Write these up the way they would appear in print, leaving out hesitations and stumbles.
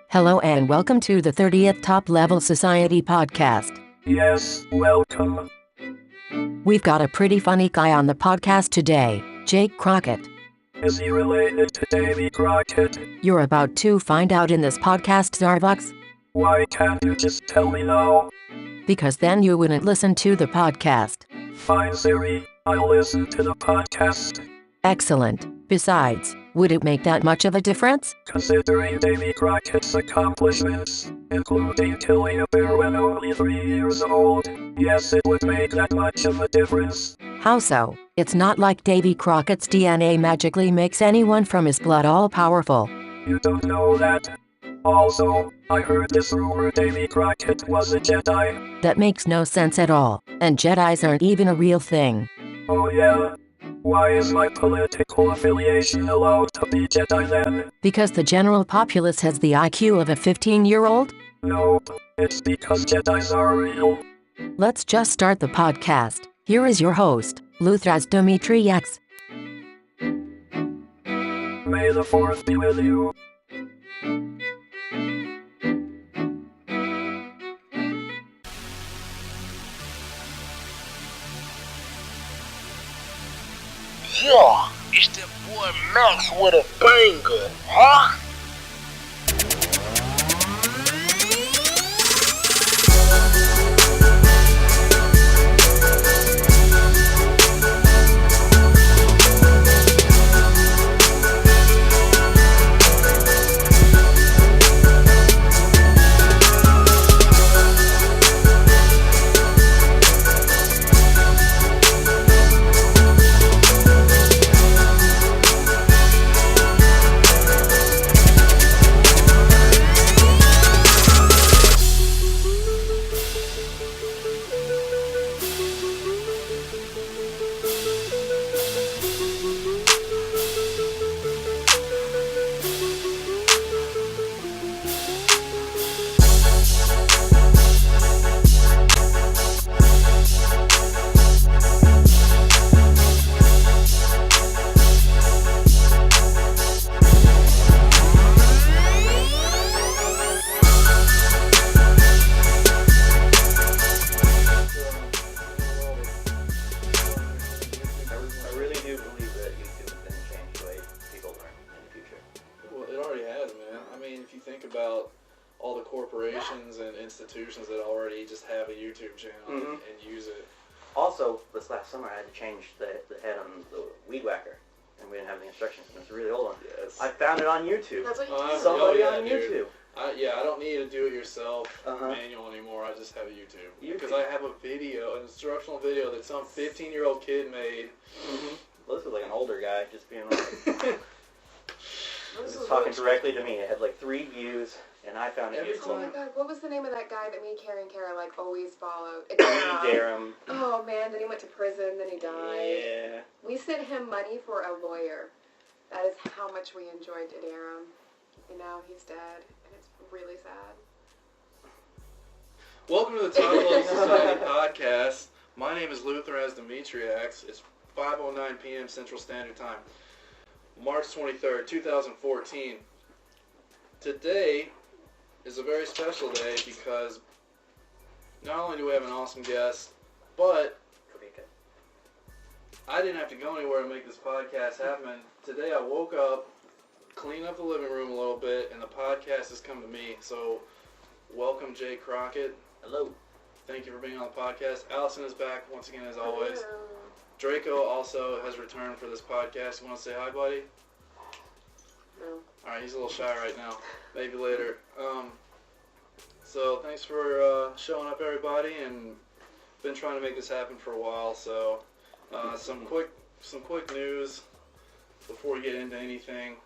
Hello and welcome to the 30th Top Level Society podcast. Yes, welcome. We've got a pretty funny guy on the podcast today, Jake Crockett. Is he related to Davy Crockett? You're about to find out in this podcast, Starbucks, Why can't you just tell me now? because then you wouldn't listen to the podcast. Fine, Siri, I'll listen to the podcast. Excellent. Besides, would it make that much of a difference? Considering Davy Crockett's accomplishments, including killing a bear when only 3 years old, yes, it would make that much of a difference. How so? It's not like Davy Crockett's DNA magically makes anyone from his blood all-powerful. You don't know that? Also, I heard this rumor Davy Crockett was a Jedi. That makes no sense at all, and Jedis aren't even a real thing. Oh yeah? Why is my political affiliation allowed to be Jedi then? Because the general populace has the IQ of a 15-year-old? Nope, it's because Jedis are real. Let's just start the podcast. Here is your host, Luthraz Dometriax. May the 4th be with you. Yeah, it's that boy Max with a banger, huh? Institutions that already just have a YouTube channel and use it. Also, this last summer I had to change the head on the weed whacker, and we didn't have the instructions, and it's a really old one. Yes. I found it on YouTube. That's what you do. Somebody on YouTube. I don't need a do-it-yourself manual anymore. I just have a YouTube. Because I have a video, an instructional video that some 15-year-old kid made. Well, this was like an older guy just being like, just talking directly to me. It had like 3 views. And I found it useful. Oh my god, what was the name of that guy that me, Carrie, and Kara like always followed? Darum. Oh man, then he went to prison, then he died. Yeah. We sent him money for a lawyer. That is how much we enjoyed Darum. And now he's dead, and it's really sad. Welcome to the Top Level Society podcast. My name is Luthraz Dometriax. It's 5:09 p.m. Central Standard Time. March 23rd, 2014. Today is a very special day because not only do we have an awesome guest, but I didn't have to go anywhere to make this podcast happen. Today I woke up, cleaned up the living room a little bit, and the podcast has come to me. So, welcome Jake Crockett. Hello. Thank you for being on the podcast. Allison is back once again as always. Hello. Draco also has returned for this podcast. You want to say hi, buddy? No. Alright, he's a little shy right now. Maybe later. So thanks for showing up, everybody, and been trying to make this happen for a while. So some quick news before we get into anything.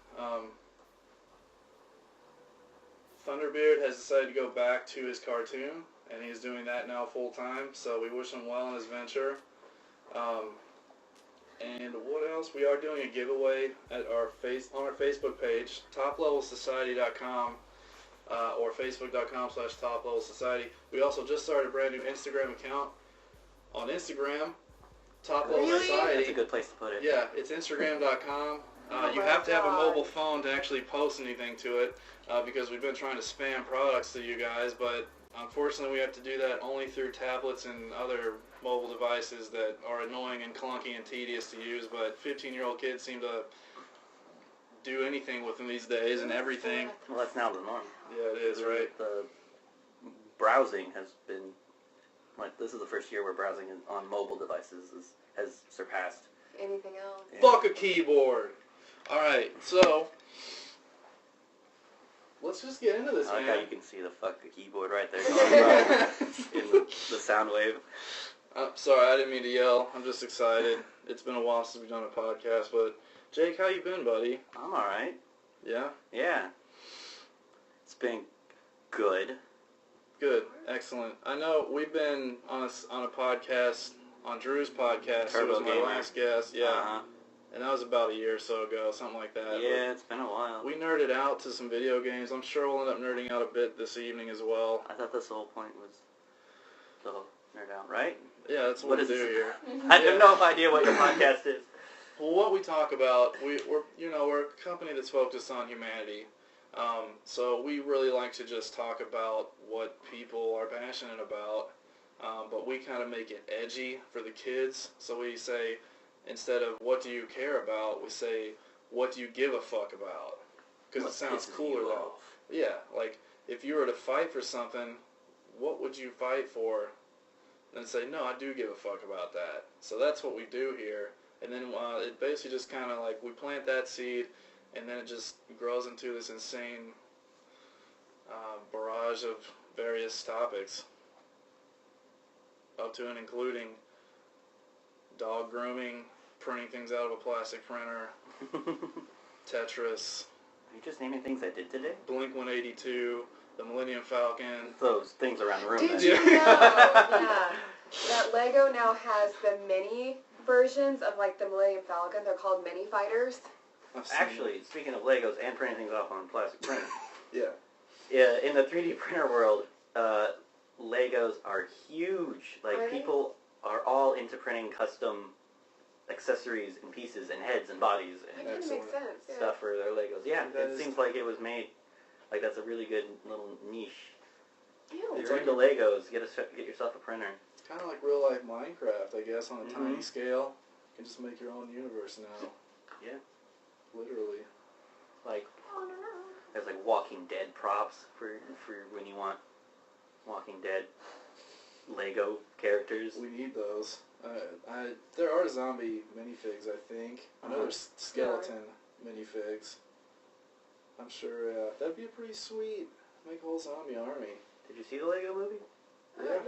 Thunderbeard has decided to go back to his cartoon, and he's doing that now full time. So we wish him well in his venture. And what else? We are doing a giveaway at on our Facebook page, toplevelsociety.com, or facebook.com/toplevelsociety. We also just started a brand new Instagram account on Instagram, Top Level Society. That's a good place to put it. Yeah, it's Instagram.com You have to have a mobile phone to actually post anything to it because we've been trying to spam products to you guys, but unfortunately we have to do that only through tablets and other mobile devices that are annoying and clunky and tedious to use, but 15-year-old kids seem to do anything with them these days and everything. Well, that's now the norm. Yeah, it is, right? The browsing has been, like, this is the first year where browsing on mobile devices has surpassed anything else. Yeah. Fuck a keyboard. Alright, so let's just get into this, I like man. how you can see the fuck the keyboard right there going by in the sound wave. Sorry, I didn't mean to yell. I'm just excited. It's been a while since we've done a podcast, but Jake, how you been, buddy? I'm alright. Yeah? Yeah. It's been good. Good. Excellent. I know we've been on a podcast, on Drew's podcast. Turbo He was my Gamer. last guest. Yeah. Uh-huh. And that was about a year or so ago, something like that. Yeah, it's been a while. But we nerded out to some video games. I'm sure we'll end up nerding out a bit this evening as well. I thought that's the whole point was the nerd out, right? Yeah, that's what What we is do this? here. I have no idea what your podcast is. Well, what we talk about, we're a company that's focused on humanity. So we really like to just talk about what people are passionate about, but we kind of make it edgy for the kids. So we say, instead of what do you care about, we say, what do you give a fuck about? Because it sounds cooler that way. Yeah, like if you were to fight for something, what would you fight for? And say, no, I do give a fuck about that. So that's what we do here. And then it basically just kind of like, we plant that seed, and then it just grows into this insane barrage of various topics. Up to and including dog grooming, printing things out of a plastic printer, Tetris, Are you just naming things I did today? Blink-182, the Millennium Falcon. Those things around the room. Did then. you know that Lego now has the mini versions of like the Millennium Falcon? They're called mini fighters. Actually, speaking of Legos and printing things off on plastic printer, Yeah. in the 3D printer world, Legos are huge. Like, Are they? people are all into printing custom accessories and pieces and heads and bodies That and kind of Excellent. makes sense. Yeah. stuff for their Legos. Yeah, That it is- seems like it was made, like that's a really good little niche. Ew. If you're into Legos, get yourself a printer. It's kind of like real life Minecraft, I guess, on a Mhm. tiny scale. You can just make your own universe now. Yeah. Literally. Like, there's like Walking Dead props for when you want Walking Dead Lego characters. We need those. There are zombie minifigs, I think. I know there's skeleton minifigs. I'm sure that'd be pretty sweet. Make a whole zombie army. Did you see the Lego movie? Oh, Yeah.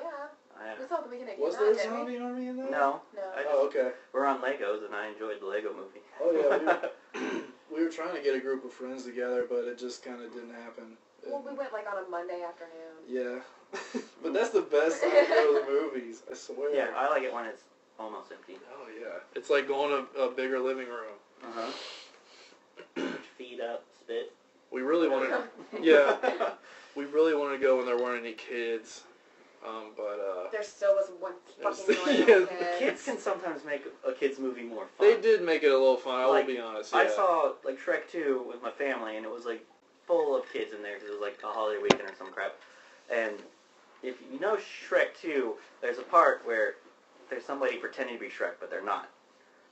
yeah. We saw the beginning. Was there a zombie army in there? No. No. Oh, okay. We're on Legos, and I enjoyed the Lego movie. Oh, yeah. We were trying to get a group of friends together, but it just kind of didn't happen. Well, we went like on a Monday afternoon. Yeah. But that's the best time to go to the movies, I swear. Yeah, I like it when it's almost empty. Oh, yeah. It's like going to a bigger living room. Uh-huh. Feet up, spit. We really want to... Yeah. We really want to go when there weren't any kids. But There still was one fucking There's- annoying yeah, kid. Kids can sometimes make a kid's movie more fun. they did make it a little fun, I will Like, be honest. Yeah. I saw like Shrek 2 with my family, and it was like full of kids in there because it was like a holiday weekend or some crap. And if you know Shrek 2, there's a part where there's somebody pretending to be Shrek, but they're not.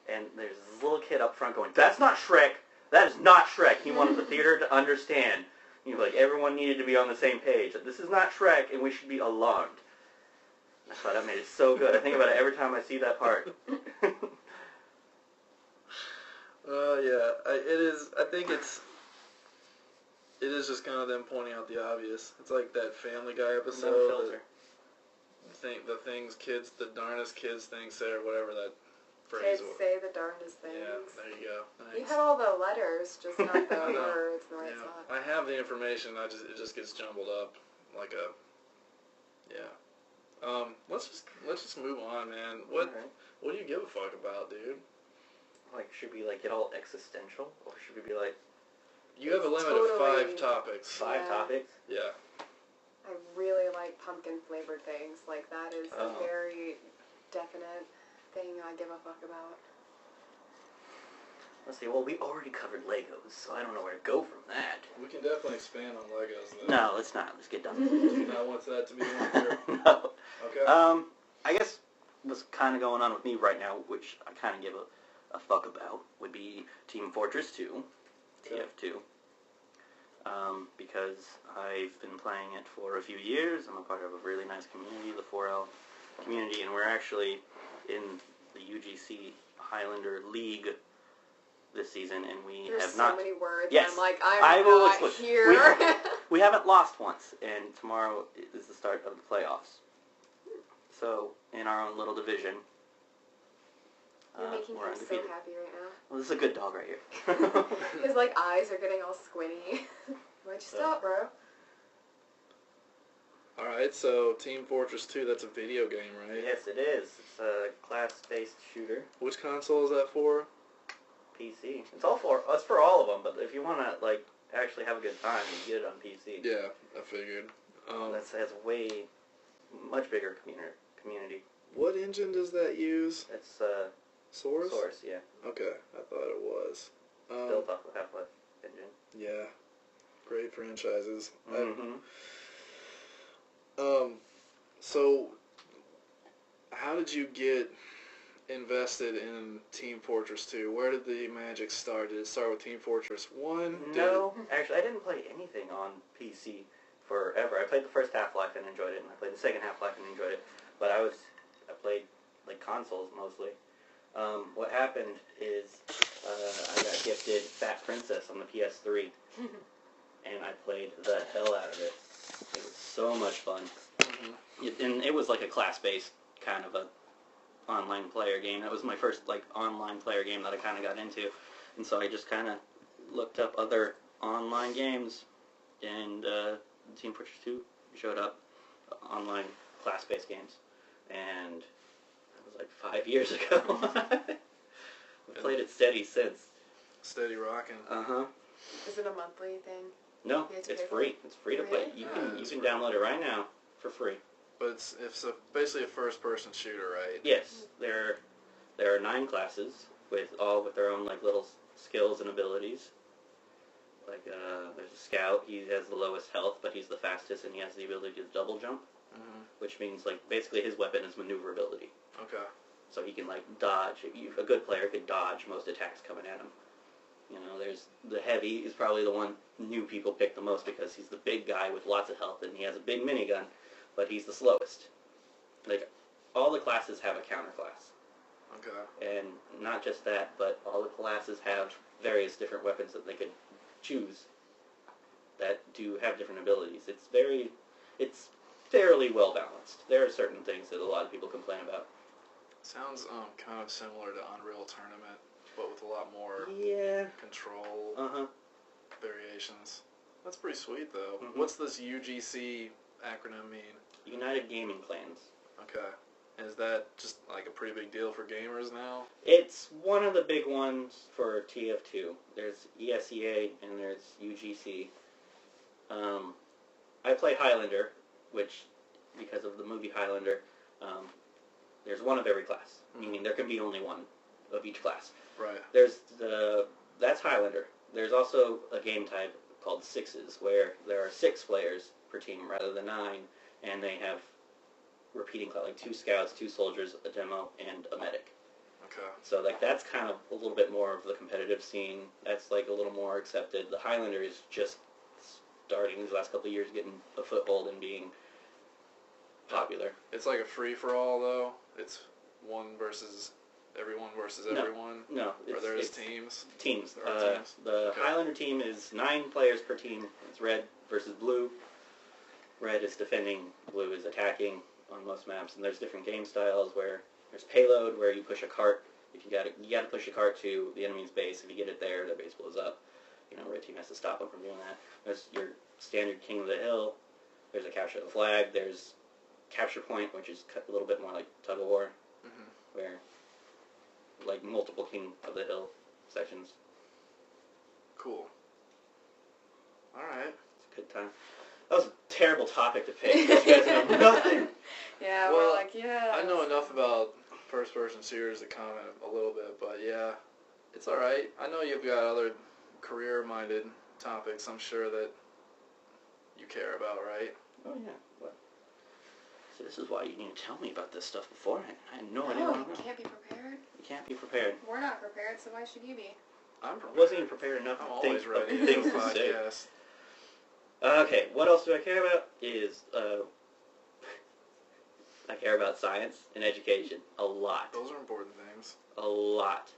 And there's this little kid up front going, "That's not Shrek! That is not Shrek!" He wanted the theater to understand. You know, like everyone needed to be on the same page. That this is not Shrek, and we should be alarmed. I thought that made it so good. I think about it every time I see that part. Yeah. It is. I think it is just kind of them pointing out the obvious. It's like that Family Guy No episode. filter. The things kids, the darndest kids things say, or whatever that phrase Kids was. say the darndest things. Yeah, there you go. You Thanks. have all the letters, just not the I know. words in the right Yeah, spot. I have the information. It just gets jumbled up like a. Yeah. Let's just move on, man. What do you give a fuck about, dude? Like, should we like get all existential, or should we be like You have a limit Totally. of 5 topics. five Yeah. topics? Yeah. I really like pumpkin flavored things. Like that is Oh. a very definite thing I give a fuck about. Let's see. Well, we already covered Legos, so I don't know where to go from that. We can definitely expand on Legos, though. No, let's not. Let's get done. Do you not want that to be one here? No. Okay. I guess what's kind of going on with me right now, which I kind of give a fuck about, would be Team Fortress 2, TF2. Because I've been playing it for a few years. I'm a part of a really nice community, the 4L community, and we're actually in the UGC Highlander League this season, and we There's have so not... many words. Yes. I'm like, I I'm will not explain. here. We haven't lost once, and tomorrow is the start of the playoffs. So, in our own little division, You're making him we're so undefeated. happy right now. Well, this is a good dog right here. His like eyes are getting all squinty. Why'd you stop, bro? Alright, so Team Fortress 2, that's a video game, right? Yes, it is. It's a class-based shooter. Which console is that for? PC. It's for all of them, but if you want to, like, actually have a good time, you get it on PC. Yeah, I figured. That has a much bigger community. What engine does that use? It's, Source? Source, yeah. Okay, I thought it was. Built off of Half-Life engine. Yeah. Great franchises. Mm-hmm. So, how did you get invested in Team Fortress 2? Where did the magic start? Did it start with Team Fortress 1? No, actually, I didn't play anything on PC forever. I played the first Half-Life and enjoyed it, and I played the second Half-Life and enjoyed it. But I played, like, consoles mostly. What happened is I got gifted Fat Princess on the PS3, and I played the hell out of it. It was so much fun. Mm-hmm. And it was like a class-based kind of a online player game. That was my first like online player game that I kind of got into, and so I just kind of looked up other online games, and Team Fortress 2 showed up, online class-based games, and that was like 5 years ago. I've played it steady since. Steady rocking. Uh-huh. Is it a monthly thing? No, it's free. It's free to play. Really? You can download it right now for free. But it's basically a first-person shooter, right? Yes, there are 9 classes with their own like little skills and abilities. Like there's a scout. He has the lowest health, but he's the fastest, and he has the ability to double jump, which means like basically his weapon is maneuverability. Okay. So he can like dodge. A good player could dodge most attacks coming at him. You know, there's the heavy is probably the one new people pick the most because he's the big guy with lots of health and he has a big minigun, but he's the slowest. Like, all the classes have a counter class. Okay. And not just that, but all the classes have various different weapons that they could choose that do have different abilities. It's fairly well balanced. There are certain things that a lot of people complain about. Sounds kind of similar to Unreal Tournament, but with a lot more control variations. That's pretty sweet, though. Mm-hmm. What's this UGC acronym mean? United Gaming Clans. Okay. And is that just like a pretty big deal for gamers now? It's one of the big ones for TF2. There's ESEA and there's UGC. I play Highlander, which, because of the movie Highlander, there's one of every class. Meaning there can be only one of each class. Right. That's Highlander. There's also a game type called Sixes, where there are 6 players per team rather than 9, and they have repeating like 2 scouts, 2 soldiers, a demo, and a medic. Okay. So like that's kind of a little bit more of the competitive scene. That's like a little more accepted. The Highlander is just starting these last couple of years, getting a foothold and being popular. It's like a free-for-all, though? It's everyone versus everyone? No. Or there's teams? Teams. There are teams? The Okay. Highlander team is 9 players per team. It's red versus blue. Red is defending, blue is attacking on most maps, and there's different game styles where there's payload, where you push a cart. If you gotta push a cart to the enemy's base. If you get it there, their base blows up. You know, red team has to stop them from doing that. There's your standard King of the Hill. There's a capture of the flag. There's capture point, which is a little bit more like tug of war, where like multiple King of the Hill sections. Cool. Alright. It's a good time. That was a terrible topic to pick because you guys know nothing. Yeah, Well, I know enough about first-person shooters to comment a little bit, but yeah. It's alright. I know you've got other career-minded topics I'm sure that you care about, right? Oh, yeah. What? So this is why you need to tell me about this stuff beforehand. I had no idea No, what you I'm doing. can't be prepared. You can't be prepared. We're not prepared, so why should you be? I'm I prepared. wasn't even prepared enough I'm to always think of ready to things do a to say. podcast. Okay, what else do I care about is, I care about science and education. A lot. Those are important things. A lot.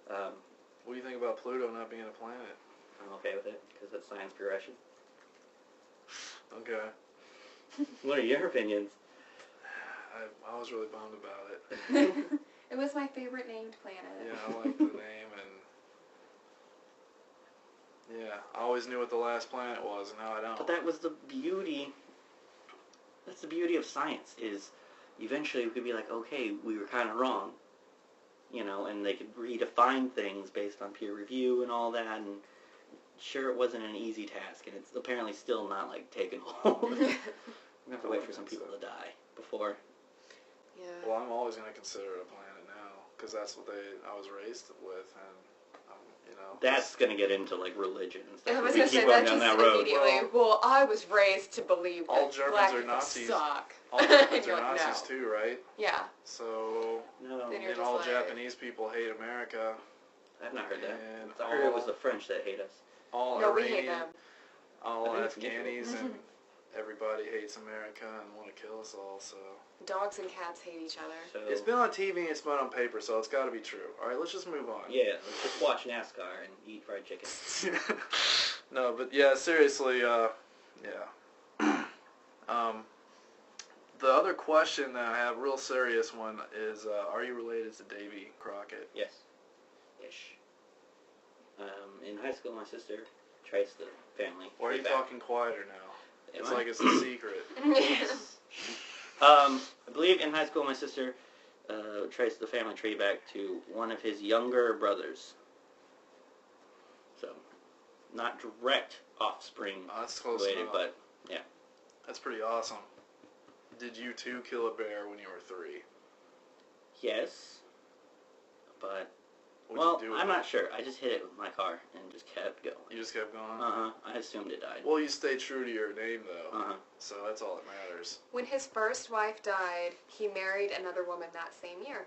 What do you think about Pluto not being a planet? I'm okay with it, because that's science progression. Okay. What are your opinions? I was really bummed about it. It was my favorite named planet. Yeah, I like the name, and yeah, I always knew what the last planet was, and now I don't. But that was the beauty. That's the beauty of science, is eventually we could be like, okay, we were kind of wrong. You know, and they could redefine things based on peer review and all that, and sure, it wasn't an easy task, and it's apparently still not, like, taken hold. We have to wait for some people to die before. Yeah. Well, I'm always going to consider it a planet now, because that's what I was raised with, and, you know. That's going to get into, like, religion and stuff. I was We going to keep say going that down just that road. immediately. Well, I was raised to believe all that Germans black are people Nazis. suck. All Germans You're are like, Nazis no. too, right? Yeah. So, No, Then you're and just all like- Japanese people hate America. I've not heard that. And I heard it was all- the French that hate us. All No, we Iranian, hate them. all I think it's Afghanis, and everybody hates America and want to kill us all, so. Dogs and cats hate each other. So, It's been on TV and it's been on paper, so it's got to be true. Alright, let's just move on. yeah, let's just watch NASCAR and eat fried chicken. No, but yeah, seriously, yeah. The other question that I have, real serious one, is are you related to Davy Crockett? Yes. Ish. In high school, my sister traced the family. Or are you back. talking quieter now? Am It's I? like it's a secret. I believe in high school, my sister traced the family tree back to one of his younger brothers. So, not direct offspring That's close related, enough. but yeah. That's pretty awesome. Did you too kill a bear when you were 3? Yes. But, What'd well, you do with I'm it? not sure. I just hit it with my car and just kept going. You just kept going? Uh-huh. I assumed it died. Well, you stayed true to your name, though. Uh-huh. So that's all that matters. When his first wife died, he married another woman that same year.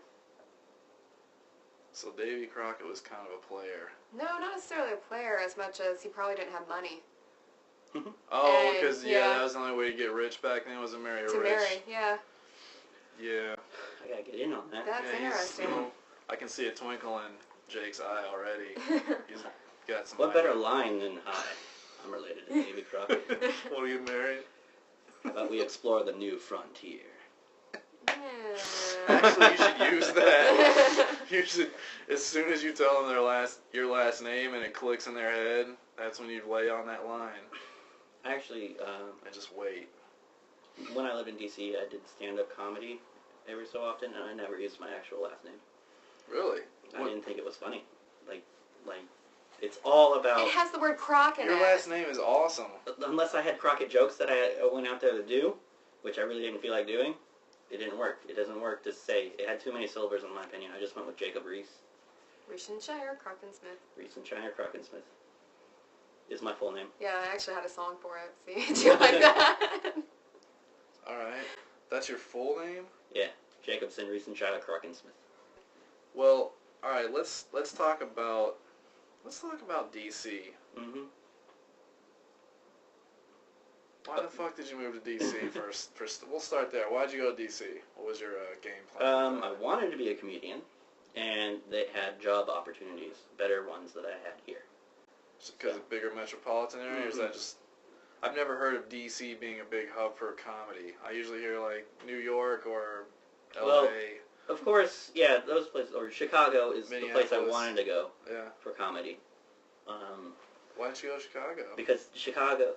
So Davy Crockett was kind of a player. No, not necessarily a player as much as he probably didn't have money Oh, And, because, yeah. that was the only way to get rich back then, was to marry to rich. marry. Yeah, Yeah. I gotta get in on that. that's Yeah, interesting. I can see a twinkle in Jake's eye already. He's got some What better ideas. line than hi? I'm related to Davy Crockett. Will you marry? How about we explore the new frontier? Actually, you should use that. You should, as soon as you tell them your last name and it clicks in their head, that's when you lay on that line. Actually, And just wait. when I lived in D.C., I did stand-up comedy every so often, and I never used my actual last name. Really? I What- didn't think it was funny. Like, it's all about... It has the word Crock in Your it. last name is awesome. Unless I had Crockett jokes that I went out there to do, which I really didn't feel like doing, it didn't work. It doesn't work to say. It had too many syllables, in my opinion. I just went with Jacob Reese. Recenshire, Crockett-Smith. Reese and Shiner Crockett Smith is my full name. Yeah, I actually had a song for it. See, do you like that? Alright. That's your full name? Yeah, Jacobson, Reese and Shiner Crockett Smith. Well, alright, let's talk about DC. Mm-hmm. Why the fuck did you move to DC first? We'll start there. Why'd you go to DC? What was your game plan? I wanted to be a comedian, and they had job opportunities, better ones that I had here. Because of bigger metropolitan area, or is that just... I've never heard of DC being a big hub for comedy. I usually hear, like, New York or LA. Well, Of course, yeah, those places, or Chicago is the place I Minneapolis. wanted to go Yeah. for comedy. Why didn't you go to Chicago? Because Chicago,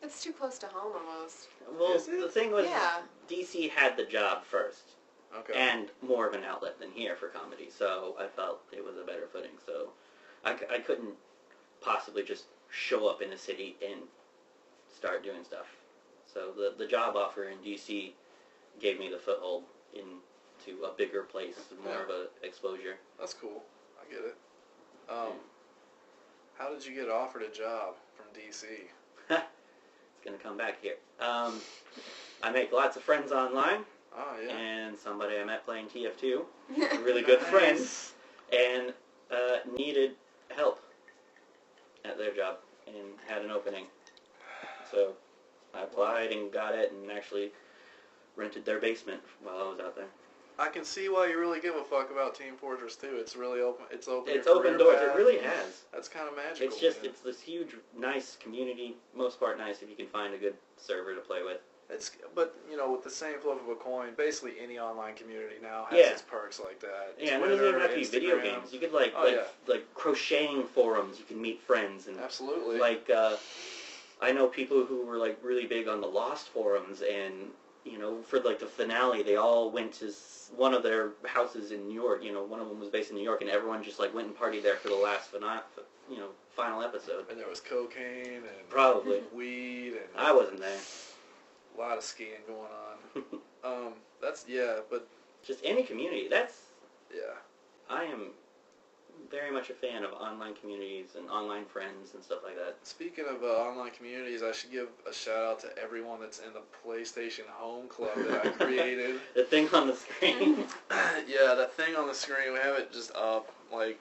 It's too close to home almost. Is it? the thing was, Yeah. DC had the job first, Okay. and more of an outlet than here for comedy, so I felt it was a better footing, so I couldn't possibly just show up in the city and start doing stuff. So the job offer in DC gave me the foothold into a bigger place, more of a exposure. That's cool. get it. How did you get offered a job from DC? It's going to come back here. I make lots of friends online. Oh, yeah. And somebody I met playing TF2, a really good friend, and needed help at their job and had an opening. So I applied and got it and actually rented their basement while I was out there. I can see why you really give a fuck about Team Fortress 2. It's really open. It's open. It's open doors. It really has. That's kind of magical. It's just, man. it's this huge, nice community. Most part nice if you can find a good server to play with. But you know, with the same flip of a coin, basically any online community now has its perks like that. Yeah, and it Twitter, doesn't even have to be video Instagram. games. You could like crocheting forums. You can meet friends and absolutely. Like I know people who were like really big on the Lost forums, and you know, for like the finale, they all went to one of their houses in New York. You know, one of them was based in New York, and everyone just like went and partied there for the last final episode. And there was cocaine and probably weed, and I wasn't there. A lot of skiing going on. But just any community. That's yeah. I am very much a fan of online communities and online friends and stuff like that. Speaking of online communities, I should give a shout out to everyone that's in the PlayStation Home Club that I created. The thing on the screen. Yeah, that thing on the screen. We have it just up. Like,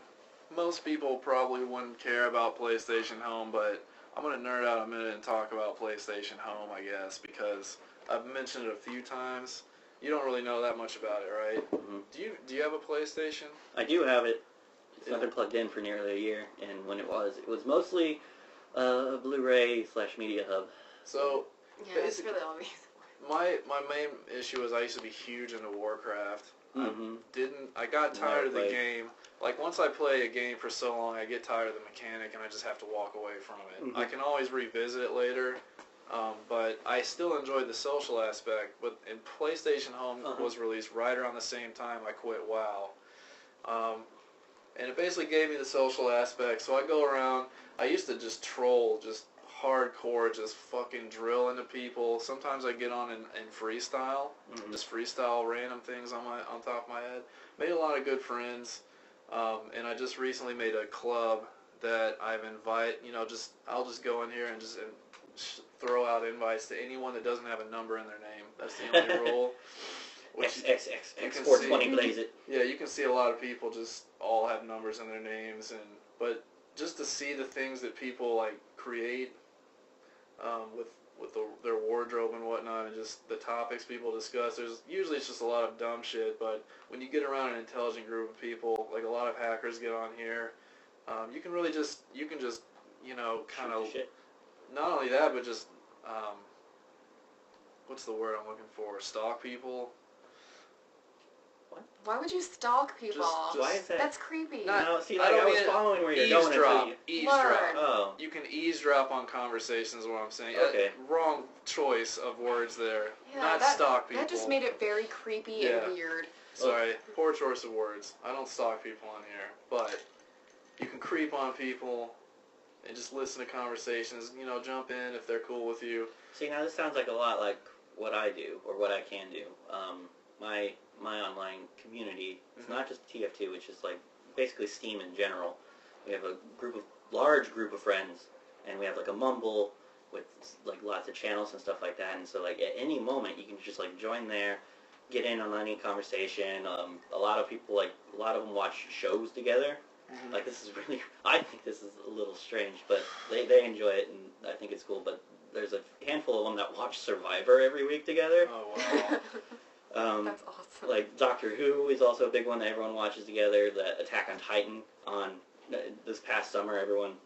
most people probably wouldn't care about PlayStation Home, but I'm going to nerd out a minute and talk about PlayStation Home, I guess, because I've mentioned it a few times. You don't really know that much about it, right? Mm-hmm. Do you have a PlayStation? I do have it. It's not been plugged in for nearly a year, and when it was mostly a Blu-ray/media hub. So, yeah, that's really all these. My main issue is I used to be huge into Warcraft. Mm-hmm. I got tired of the game. Like, once I play a game for so long, I get tired of the mechanic, and I just have to walk away from it. Mm-hmm. I can always revisit it later, but I still enjoyed the social aspect. But in PlayStation Home was released right around the same time I quit WoW. And it basically gave me the social aspect. So I go around. I used to just troll, just hardcore, just fucking drill into people. Sometimes I get on in freestyle, just freestyle random things on top of my head. Made a lot of good friends, and I just recently made a club that I've I'll just go in here and just throw out invites to anyone that doesn't have a number in their name. That's the only rule. X420 blaze it. Yeah, you can see a lot of people just all have numbers in their names, but just to see the things that people like create with their wardrobe and whatnot, and just the topics people discuss. Usually it's just a lot of dumb shit, but when you get around an intelligent group of people, like a lot of hackers get on here, you can kind of not only that, but just what's the word I'm looking for? Stalk people. Why would you stalk people? Why is that? That's creepy. I was following where you're going. Eavesdrop. Oh. You can eavesdrop on conversations, is what I'm saying. Okay. Wrong choice of words there. Yeah, Not stalk people. That just made it very creepy and weird. Sorry, poor choice of words. I don't stalk people on here, but you can creep on people and just listen to conversations. Jump in if they're cool with you. See, now this sounds like a lot like what I do, or what I can do. My online community, it's not just TF2, it's just like basically Steam in general. We have a large group of friends, and we have like a Mumble with like lots of channels and stuff like that, and so like at any moment you can just like join there, get in on any conversation. A lot of them watch shows together. Mm-hmm. Like I think this is a little strange, but they enjoy it, and I think it's cool, but there's a handful of them that watch Survivor every week together. Oh, wow. That's awesome. Like Doctor Who is also a big one that everyone watches together. The Attack on Titan on this past summer, everyone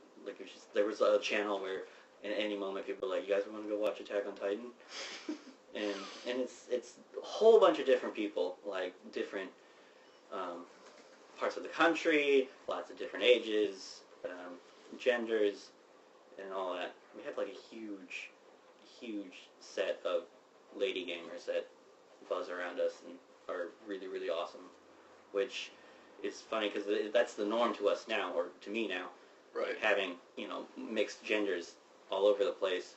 there was a channel where at any moment people were like, "You guys want to go watch Attack on Titan?" and it's a whole bunch of different people, like different parts of the country, lots of different ages, genders, and all that. We have like a huge set of lady gamers that buzz around us and are really, really awesome, which is funny because that's the norm to us now, or to me now, right? Like having mixed genders all over the place,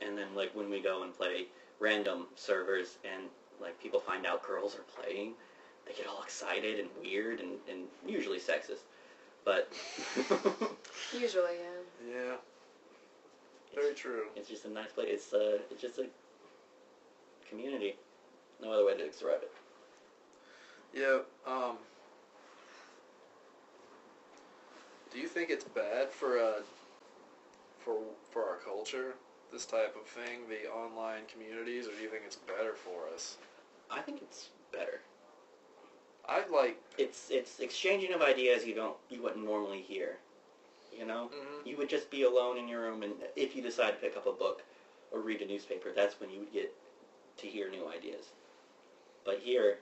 and then like when we go and play random servers and like people find out girls are playing, they get all excited and weird and usually sexist. But Usually, yeah. Yeah. Very true. it's just a nice place. It's just a community. No other way to describe it. Yeah. Do you think it's bad for our culture, this type of thing, the online communities, or do you think it's better for us? I think it's better. I'd like... It's exchanging of ideas you wouldn't normally hear. You know? Mhm. You would just be alone in your room, and if you decide to pick up a book or read a newspaper, that's when you would get to hear new ideas. But here,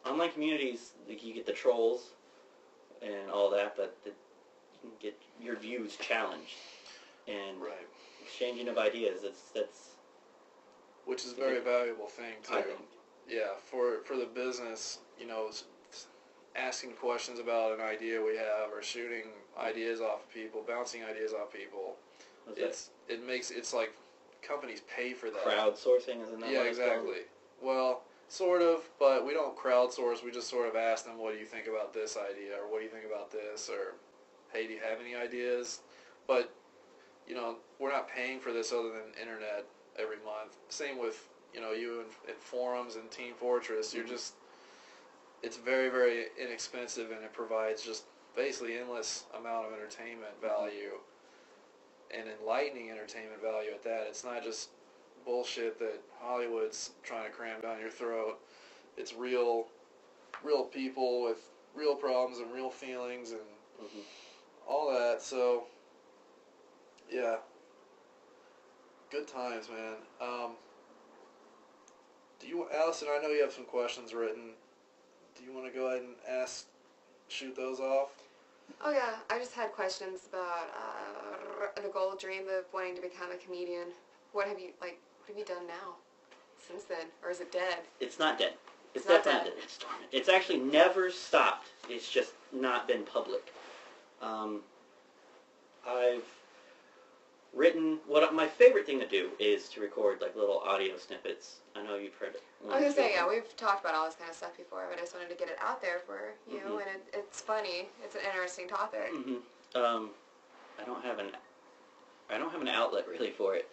online communities, you get the trolls and all that, but you can get your views challenged. And Right. exchanging of ideas, that's Which is a very valuable thing, too. I think. Yeah, for the business, asking questions about an idea we have, or shooting ideas off of people, bouncing ideas off people. It's like companies pay for that. Crowdsourcing, isn't that Yeah, what it's called? exactly. Well, sort of, but we don't crowdsource. We just sort of ask them, what do you think about this idea, or what do you think about this, or hey, do you have any ideas? But, we're not paying for this other than internet every month. Same with, you in forums and Team Fortress. You're just, it's very, very inexpensive, and it provides just basically endless amount of entertainment value and enlightening entertainment value at that. It's not just bullshit that Hollywood's trying to cram down your throat. It's real people with real problems and real feelings and all that. So, yeah, good times, man. Allison, I know you have some questions written. Do you want to go ahead and shoot those off? Oh yeah, I just had questions about the goal, dream of wanting to become a comedian. What have you done now since then, or is it dead? It's not dead. It's not definitely dead. dead. It's dormant. It's actually never stopped. It's just not been public. I've written, my favorite thing to do is to record like little audio snippets. I know you've heard it. I was gonna say, yeah, we've talked about all this kind of stuff before, but I just wanted to get it out there for you, and it's funny. It's an interesting topic. I don't have an outlet really for it,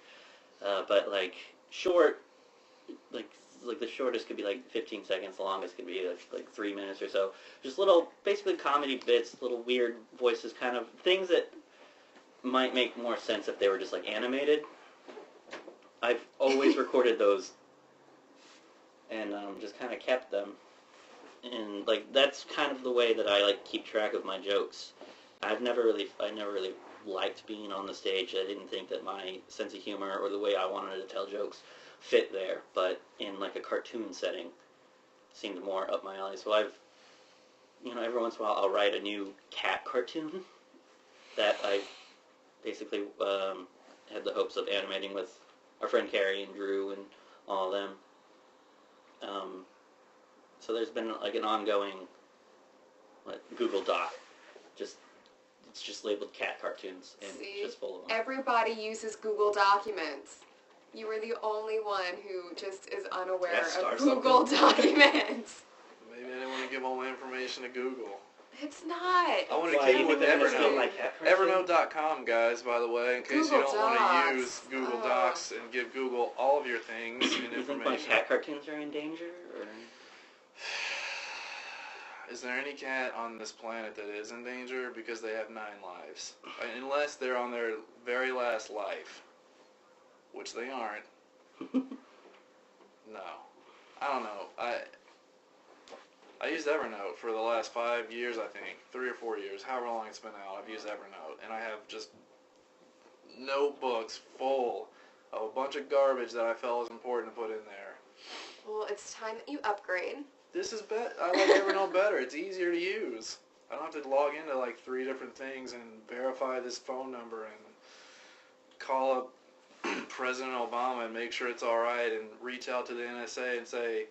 but like short, like the shortest could be like 15 seconds. The longest could be like 3 minutes or so. Just little, basically comedy bits, little weird voices, kind of things that might make more sense if they were just like animated. I've always recorded those and just kind of kept them, and like that's kind of the way that I like keep track of my jokes. I never really liked being on the stage. I didn't think that my sense of humor or the way I wanted to tell jokes fit there, but in like a cartoon setting seemed more up my alley. So I've, every once in a while I'll write a new cat cartoon that I basically had the hopes of animating with our friend Carrie and Drew and all of them. So there's been like an ongoing Google Doc. It's just labeled cat cartoons and just full of them. Everybody uses Google Documents. You were the only one who just is unaware of Google Documents. Maybe I didn't want to give all my information to Google. It's not. I want to keep it with Evernote. Evernote.com, guys, by the way, in case Google you don't want Docs. to use Google Docs and give Google all of your things and You think my information. cat cartoons are in danger? Or? Is there any cat on this planet that is in danger? Because they have 9 lives. Unless they're on their very last life. Which they aren't. No. I don't know. I used Evernote for the last 5 years, I think. 3 or 4 years. However long it's been out, I've used Evernote. And I have just notebooks full of a bunch of garbage that I felt was important to put in there. Well, it's time that you upgrade. This is better. I like Evernote better. It's easier to use. I don't have to log into like 3 different things and verify this phone number and call up President Obama and make sure it's all right and reach out to the NSA and say,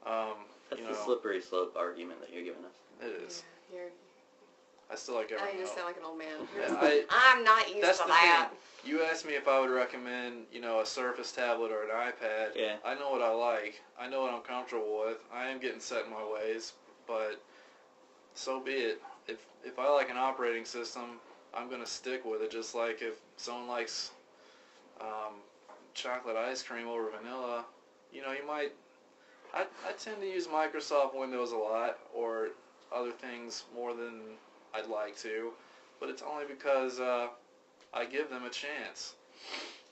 That's the slippery slope argument that you're giving us. It is. Yeah, I still like everything You just else. sound like an old man. Yeah, I'm not used that's to the that. thing. You asked me if I would recommend, a Surface tablet or an iPad. Yeah. I know what I like. I know what I'm comfortable with. I am getting set in my ways, but so be it. If I like an operating system, I'm going to stick with it, just like if someone likes chocolate ice cream over vanilla, you might... I tend to use Microsoft Windows a lot, or other things more than I'd like to, but it's only because I give them a chance.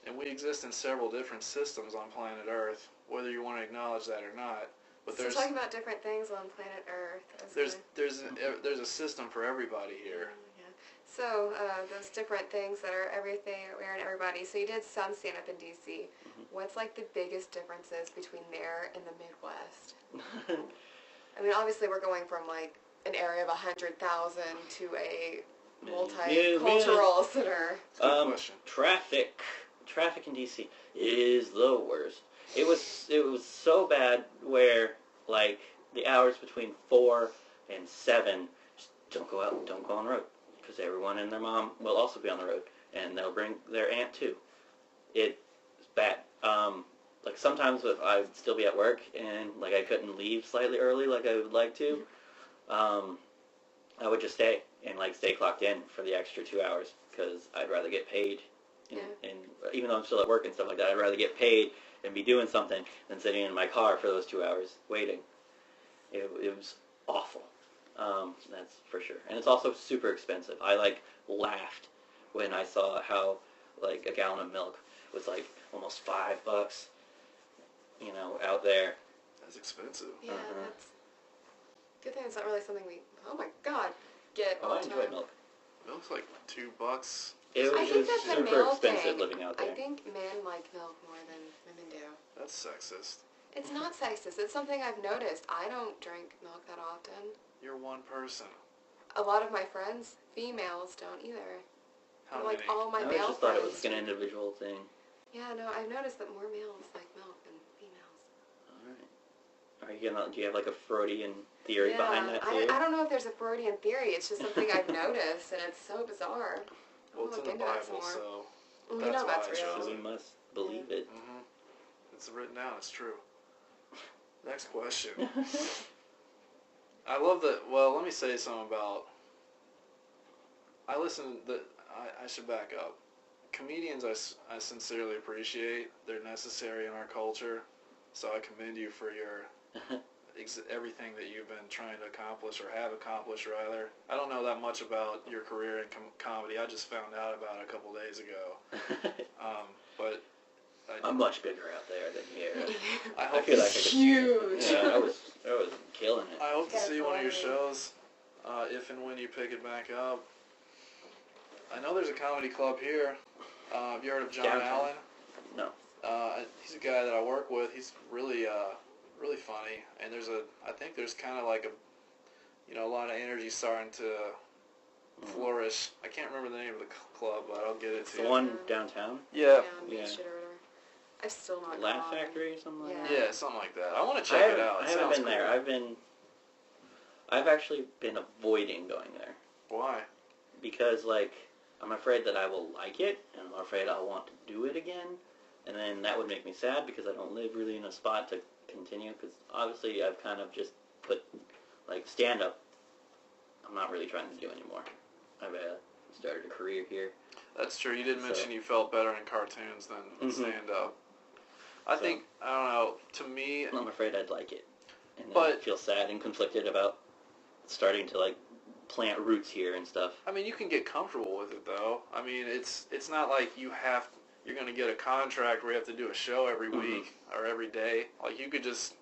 And we exist in several different systems on planet Earth, whether you want to acknowledge that or not. But So talking about different things on planet Earth. there's a system for everybody here. Yeah. So those different things that are everywhere and everybody. So you did some stand-up in D.C. What's like the biggest differences between there and the Midwest? I mean, obviously we're going from like an area of 100,000 to a multicultural center. Good question. Traffic in DC is the worst. It was so bad where like the hours between 4 and 7, just don't go out, don't go on the road, because everyone and their mom will also be on the road, and they'll bring their aunt too. It's bad. Like sometimes if I'd still be at work and like I couldn't leave slightly early like I would like to, I would just stay and like stay clocked in for the extra 2 hours, because I'd rather get paid. And even though I'm still at work and stuff like that, I'd rather get paid and be doing something than sitting in my car for those 2 hours waiting. It was awful. That's for sure. And it's also super expensive. I like laughed when I saw how like a gallon of milk was like almost $5, out there. That's expensive. Yeah, that's good thing it's not really something we, oh my god, get all I the enjoy time. milk. Milk's like $2. It I was think that's a super male expensive thing. living out there. I think men like milk more than women do. That's sexist. It's not sexist. It's something I've noticed. I don't drink milk that often. You're one person. A lot of my friends, females, don't either. How Like many? all my I male just thought it friends. was like an individual thing. Yeah, no, I've noticed that more males like milk than females. Alright. Do you have like a Freudian theory behind that too? I don't know if there's a Freudian theory. It's just something I've noticed, and it's so bizarre. Well, it's in the Bible, so We that's know why that's I real. chose So it. we must believe it. Mm-hmm. It's written down. It's true. Next question. I love that. Well, let me say something about. I should back up. Comedians, I sincerely appreciate. They're necessary in our culture. So I commend you for your everything that you've been trying to accomplish, or have accomplished rather. I don't know that much about your career in comedy. I just found out about it a couple days ago. But I'm much bigger out there than you. I feel like I could. Huge. Yeah, I was killing it. I hope to see one of your shows if and when you pick it back up. I know there's a comedy club here. Have you heard of John Downtown. Allen? No. He's a guy that I work with. He's really funny, and I think there's kind of like a lot of energy starting to flourish. I can't remember the name of the club, but I'll get it to The you. one downtown? Yeah. Main Yeah. Street or whatever. I've still not Laugh gone. Factory or something like Yeah. that? Yeah, something like that. I want to check it out. I haven't been there. I've actually been avoiding going there. Why? Because, like, I'm afraid that I will like it, and I'm afraid I'll want to do it again, and then that would make me sad because I don't live really in a spot to continue, because obviously I've kind of just put, like, stand-up, I'm not really trying to do anymore. I've started a career here. That's true. You did mention you felt better in cartoons than stand-up. I don't know, to me... I'm afraid I'd like it, and then But- I feel sad and conflicted about starting to, like, plant roots here and stuff. I mean, you can get comfortable with it, though. I mean, it's not like you're going to get a contract where you have to do a show every week or every day. Like, you could just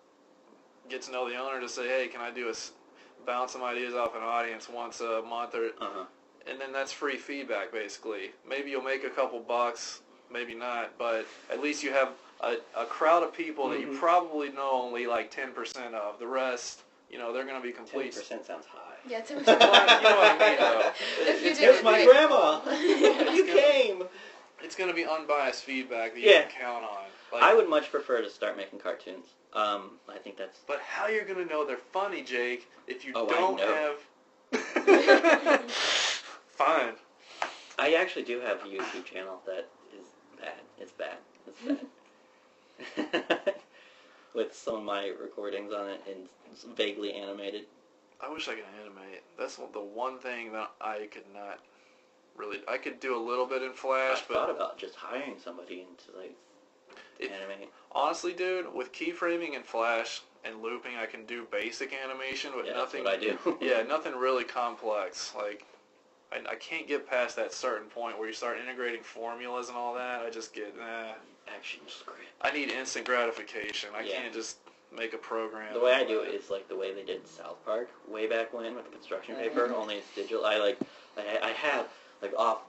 get to know the owner to say, hey, can I bounce some ideas off an audience once a month, or and then that's free feedback, basically. Maybe you'll make a couple bucks, maybe not, but at least you have a crowd of people that you probably know only like 10% of. The rest, they're going to be complete. 10% sounds high. Yeah, 10%. You know what I mean, though. If you Here's my right. grandma! You came! It's going to be unbiased feedback that you can count on. Like, I would much prefer to start making cartoons. I think that's... But how you're going to know they're funny, Jake, if you Oh, I don't know. have Fine. I actually do have a YouTube channel that is bad. It's bad. It's bad. With some of my recordings on it and it's vaguely animated. I wish I could animate. That's the one thing that I could not really... I could do a little bit in Flash, I thought about just hiring somebody to animate. Honestly, dude, with keyframing and Flash and looping, I can do basic animation, but nothing... That's what I do. Yeah, nothing really complex. Like, I can't get past that certain point where you start integrating formulas and all that. I just get, Action script. I need instant gratification. I can't just make a program. The way I do it is like the way they did South Park way back when with the construction paper, only it's digital. I have off,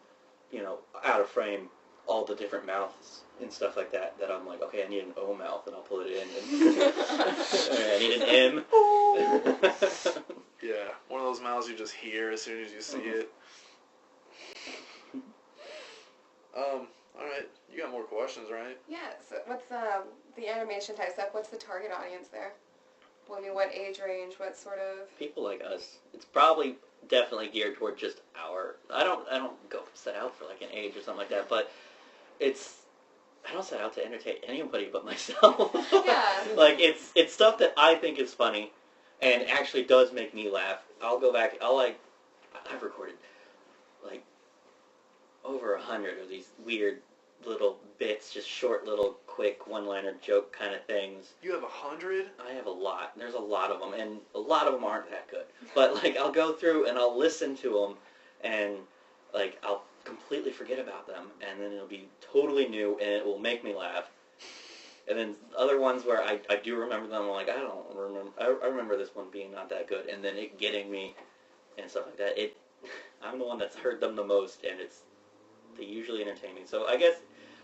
out of frame all the different mouths and stuff like that I'm like, okay, I need an O mouth and I'll put it in. And I need an M. Yeah, one of those mouths you just hear as soon as you see it. Alright, you got more questions, right? Yeah, so what's the animation type stuff? What's the target audience there? Well, I mean, what age range, what sort of... People like us. It's probably definitely geared toward just I don't go set out for like an age or something like that, but I don't set out to entertain anybody but myself. Yeah. Like, it's stuff that I think is funny and actually does make me laugh. I'll go back, I've recorded over 100 of these weird little bits, just short little quick one-liner joke kind of things. You have 100? I have a lot. There's a lot of them, and a lot of them aren't that good. But I'll go through and I'll listen to them, and I'll completely forget about them, and then it'll be totally new, and it will make me laugh. And then other ones where I do remember them, I'm like, I don't remember. I remember this one being not that good, and then it getting me and stuff like that. I'm the one that's heard them the most, and they usually entertain me. So I guess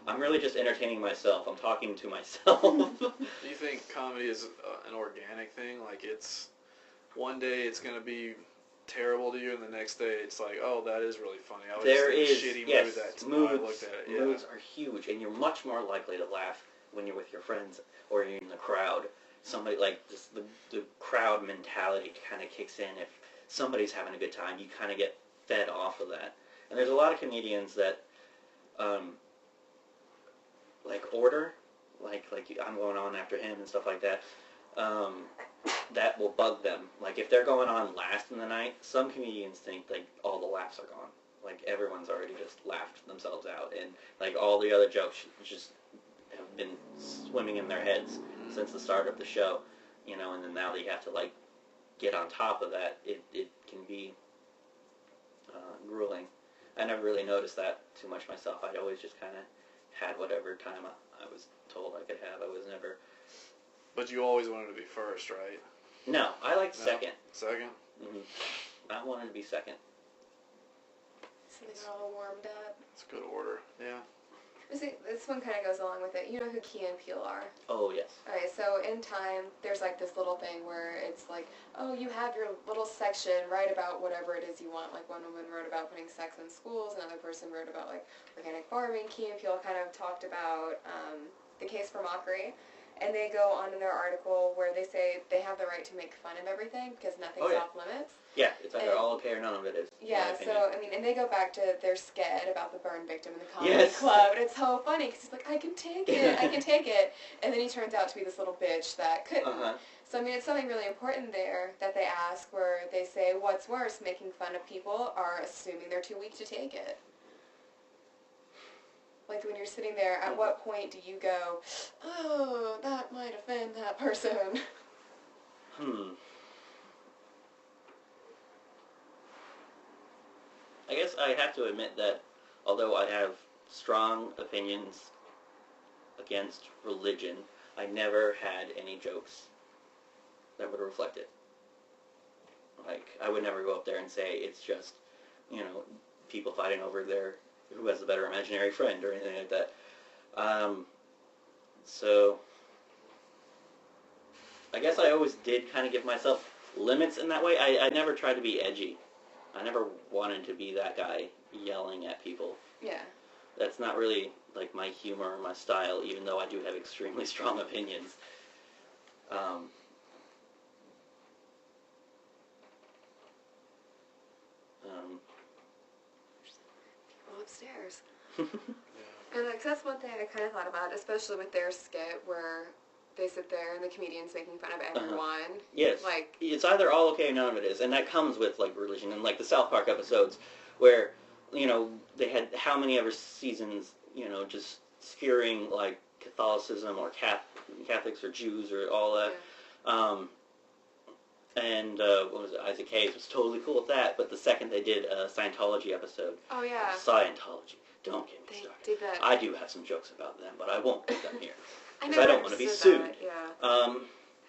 I'm really just entertaining myself. I'm talking to myself. Do you think comedy is an organic thing? Like, one day it's going to be terrible to you, and the next day it's like, oh, that is really funny. I was just in a shitty mood that time I looked at it. Yeah. Moods are huge, and you're much more likely to laugh when you're with your friends or you're in the crowd. Somebody, the crowd mentality kind of kicks in. If somebody's having a good time, you kind of get fed off of that. And there's a lot of comedians that, order, I'm going on after him and stuff like that, that will bug them. Like, if they're going on last in the night, some comedians think, all the laughs are gone. Everyone's already just laughed themselves out, and, all the other jokes just have been swimming in their heads since the start of the show, and then now they have to, get on top of that. It can be grueling. I never really noticed that too much myself. I always just kind of had whatever time I was told I could have. I was never... But you always wanted to be first, right? No, I liked second. Second? Mm-hmm. I wanted to be second. So they got all warmed up. It's a good order, yeah. This one kind of goes along with it. You know who Key and Peele are? Oh, yes. Okay, so in Time, there's this little thing where it's oh, you have your little section, write about whatever it is you want. One woman wrote about putting sex in schools, another person wrote about, organic farming. Key and Peele kind of talked about the case for mockery. And they go on in their article where they say they have the right to make fun of everything because nothing's off limits. Yeah, it's either all okay or none of it is. Yeah, so, and they go back to their skit about the burn victim in the comedy club, and it's so funny because he's like, I can take it, I can take it, and then he turns out to be this little bitch that couldn't. So, it's something really important there that they ask where they say, what's worse, making fun of people or assuming they're too weak to take it? When you're sitting there, at what point do you go, oh, that might offend that person? I guess I have to admit that although I have strong opinions against religion, I never had any jokes that would reflect it. I would never go up there and say it's just, people fighting over who has the better imaginary friend or anything like that. So, I guess I always did kind of give myself limits in that way. I never tried to be edgy. I never wanted to be that guy yelling at people. Yeah. That's not really, my humor or my style, even though I do have extremely strong opinions. hours. And like, that's one thing I kind of thought about, especially with their skit where they sit there and the comedian's making fun of everyone. Yes. Like, it's either all okay or none of it is. And that comes with, like, religion. And, like, the South Park episodes where, you know, they had how many ever seasons, you know, just skewering, like, Catholicism or Catholics or Jews or all that. yeah. What was it? Isaac Hayes was totally cool with that. But the second they did a Scientology episode. Oh, yeah. Scientology. Don't get me They started. did that. I do have some jokes about them, but I won't put them here. Because never I don't want to be understood sued. that, yeah.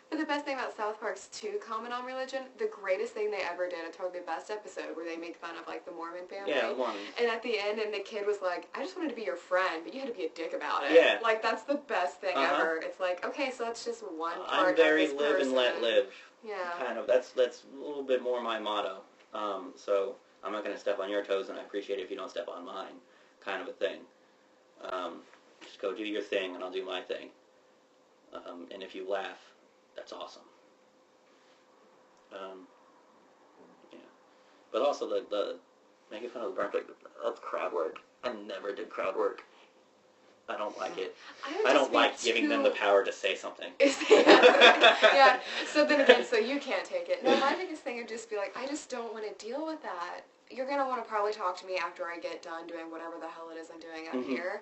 But the best thing about South Park's too comment on religion, the greatest thing they ever did, it's probably the best episode where they make fun of like the Mormon family. Yeah, Mormon. And at the end, and the kid was like, I just wanted to be your friend, but you had to be a dick about it. Yeah. Like, that's the best thing ever. It's like, okay, so that's just one part I'm very of this live person. and let live. Yeah. Kind of. That's a little bit more my motto. So I'm not going to step on your toes, and I appreciate it if you don't step on mine, kind of a thing. Just go do your thing, and I'll do my thing. And if you laugh, that's awesome. Yeah. But also the making fun of the burn, like, that's crowd work. I never did crowd work. I don't like it. I don't like giving them the power to say something. Yeah. So then again, so you can't take it. No, my biggest thing would just be like, I just don't want to deal with that. You're going to want to probably talk to me after I get done doing whatever the hell it is I'm doing up here.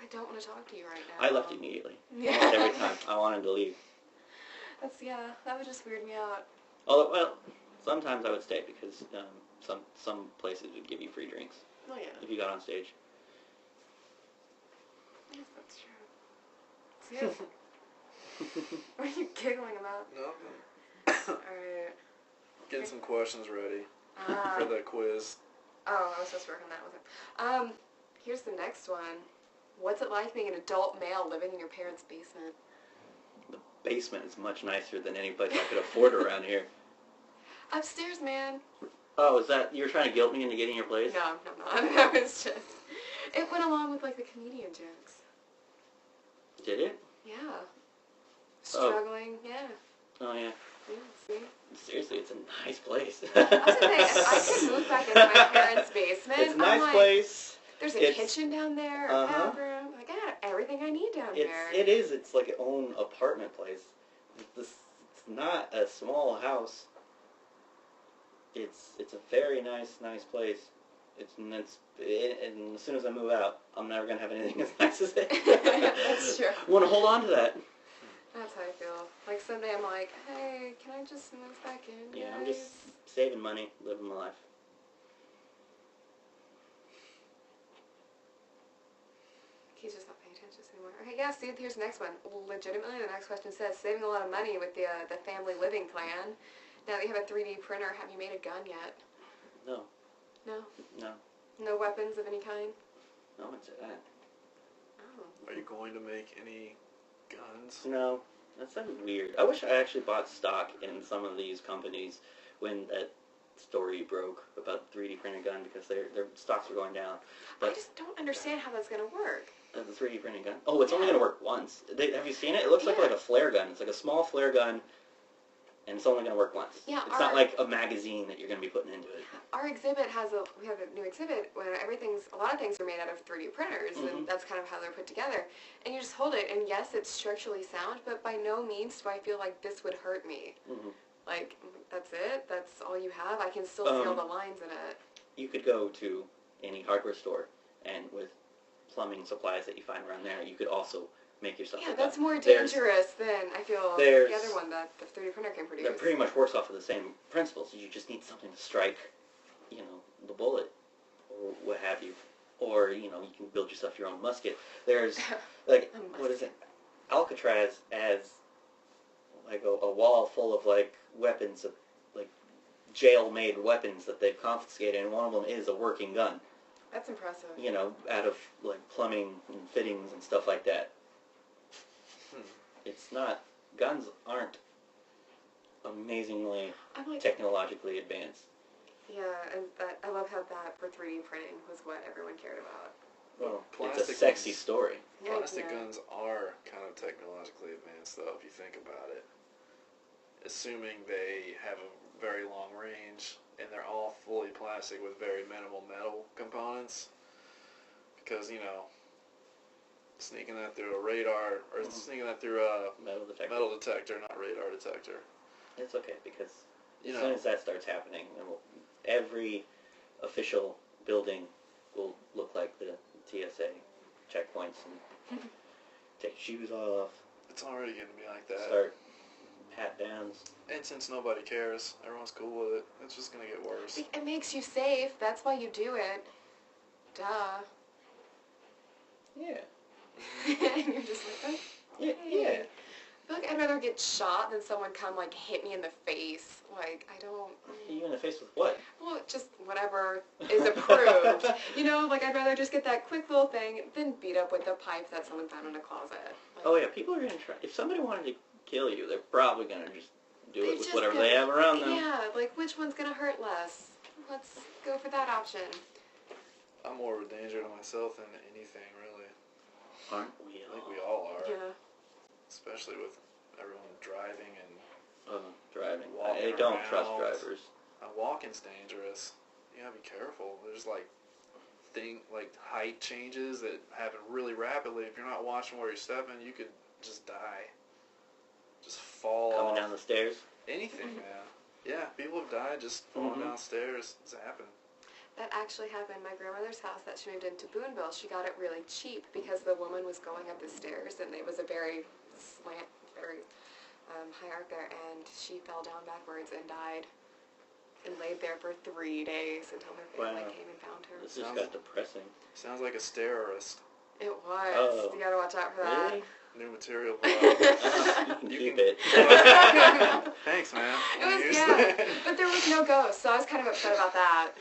I don't want to talk to you right now. I left immediately. Yeah. Every time. I wanted to leave. That would just weird me out. Although, well, sometimes I would stay because some places would give you free drinks Oh, yeah. if you got on stage. Yes, that's true. It's you. What are you giggling about? Nothing. Alright. Getting some questions ready for the quiz. Oh, I was supposed to work on that with him. Here's the next one. What's it like being an adult male living in your parents' basement? The basement is much nicer than any place I could afford around here. Upstairs, man. Oh, is that, you're trying to guilt me into getting your place? No, I'm not. That was just... It went along with, like, the comedian jokes. Did it? Yeah. Struggling, yeah. Oh, yeah. Yeah, see? Seriously, it's a nice place. I was gonna say, if I could move back into my parents' basement, It's a nice like, place. There's a kitchen down there, a Uh-huh. bathroom. Like, I got everything I need down there. It is. It's like an own apartment place. It's not a small house. It's a very nice place. And as soon as I move out, I'm never gonna have anything as nice as it. That's true. Want to hold on to that. That's how I feel. Like, someday I'm like, hey, can I just move back in, Yeah, guys? I'm just saving money, living my life. He's just not paying attention anymore. Okay, yeah, see, here's the next one. Legitimately, the next question says, saving a lot of money with the family living plan. Now that you have a 3D printer, have you made a gun yet? No. No? No. No weapons of any kind? No one said that. Oh. Are you going to make any guns? No. That sounds weird. I wish I actually bought stock in some of these companies when that story broke about 3D printed gun because their stocks were going down. But I just don't understand how that's going to work. the 3D printing gun. Oh, it's only going to work once. Have you seen it? It looks like a flare gun. It's like a small flare gun, and it's only going to work once. Yeah, it's not like a magazine that you're going to be putting into it. Our exhibit we have a new exhibit where a lot of things are made out of 3D printers, and that's kind of how they're put together. And you just hold it, and yes, it's structurally sound, but by no means do I feel like this would hurt me. Like, that's it? That's all you have? I can still feel the lines in it. You could go to any hardware store, and with plumbing supplies that you find around there, you could also make yourself a gun. That's more dangerous than, I feel, the other one that the 3D printer can produce. That pretty much works off of the same principles. You just need something to strike, the bullet, or what have you. Or, you can build yourself your own musket. There's, like, what is it? Alcatraz has, like, a wall full of, like, weapons, like, jail-made weapons that they've confiscated, and one of them is a working gun. That's impressive. Out of, like, plumbing and fittings and stuff like that. It's not, guns aren't amazingly technologically advanced. Yeah, and I love how that for 3D printing was what everyone cared about. Well, it's a sexy story. Plastic guns are kind of technologically advanced, though, if you think about it. Assuming they have a very long range, and they're all fully plastic with very minimal metal components. because, sneaking that through a radar, or sneaking that through a metal detector, not radar detector. It's okay, because as soon as that starts happening, every official building will look like the TSA checkpoints and take shoes off. It's already going to be like that. Start pat-downs. And since nobody cares, everyone's cool with it, it's just going to get worse. It makes you safe. That's why you do it. Duh. Yeah. And you're just like, okay. Yeah. I feel like I'd rather get shot than someone come, like, hit me in the face. Like, I don't... Hit you in the face with what? Well, just whatever is approved. Like, I'd rather just get that quick little thing than beat up with the pipe that someone found in a closet. Like, Oh, yeah, people are going to try... If somebody wanted to kill you, they're probably going to just do it with just whatever gonna- they have around them. Yeah, like, which one's going to hurt less? Let's go for that option. I'm more of a danger to myself than anything, really. Aren't we I think we all are. Yeah. Especially with everyone driving and driving. walking I don't around. trust drivers. Walking's dangerous. You gotta be careful. There's like height changes that happen really rapidly. If you're not watching where you're stepping, you could just die. Just fall Coming off. down the stairs. Anything, man. Yeah, people have died just falling downstairs. It's happened. That actually happened. My grandmother's house that she moved into Boonville, she got it really cheap because the woman was going up the stairs and it was a very high arc there, and she fell down backwards and died and laid there for 3 days until her family came and found her. This just got depressing. Sounds like a stairist. It was. Oh. You gotta watch out for that. Really? New material. You can keep it. Thanks, man. It was, yeah. But there was no ghost, so I was kind of upset about that.